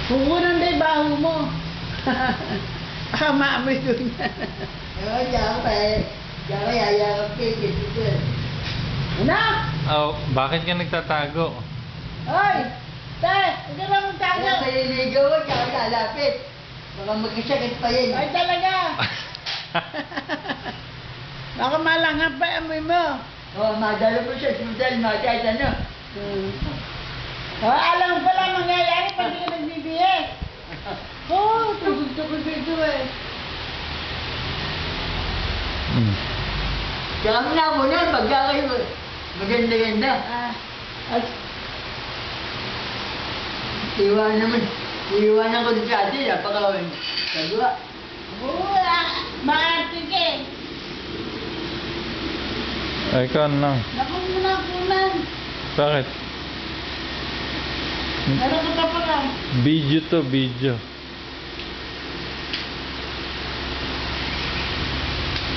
Pupunan na yung baho mo. Maamoy doon. Diyan pa eh. Diyan ka yayakap kayo. Ano? Oh, bakit ka nagtatago? Hoy! Te! Huwag ka naman Kaya tayo! paliligaw ka, diyan ka lalapit. Baka magkasakit pa yun. Ay talaga! Baka malangap pa amoy mo. Madalo mo siya, sundal, kahit ano. Alam ko lang mangyayari pag di ka nagbibihis. Tugod-tugod dito eh. Kaya na muna, pagka kayo maganda-ganda. Iwanan ko sa atin, napakawin. Sagwa. Maarte ka eh. Ay, ikaw na. Naku muna punan. Bakit? Meron ka pa lang. Video to, video.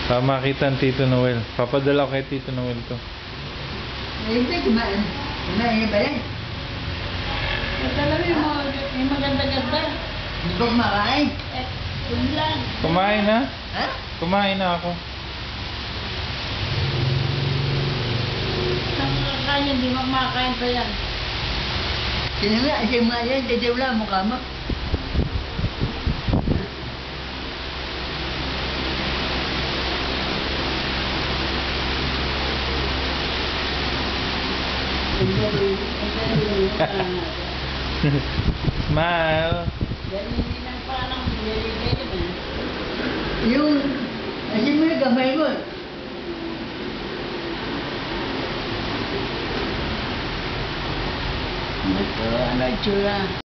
Makita ang Tito Noel. Papadala ko kay Tito Noel to. Hindi, kumain. Kumain ba yan? Alam mo yung maganda-ganda. Hindi ba kumakain? Yun lang. Kumain na? Ha? Kumain na ako. Ang makakain, hindi mo makakain pa yan. Sino nga, siya mga yan, dede wala mukha mo. Smile. Ganyan din ang parang nililigay yun eh. Yung, asin mo yung gamay mo. Ano ito? Ano itsura?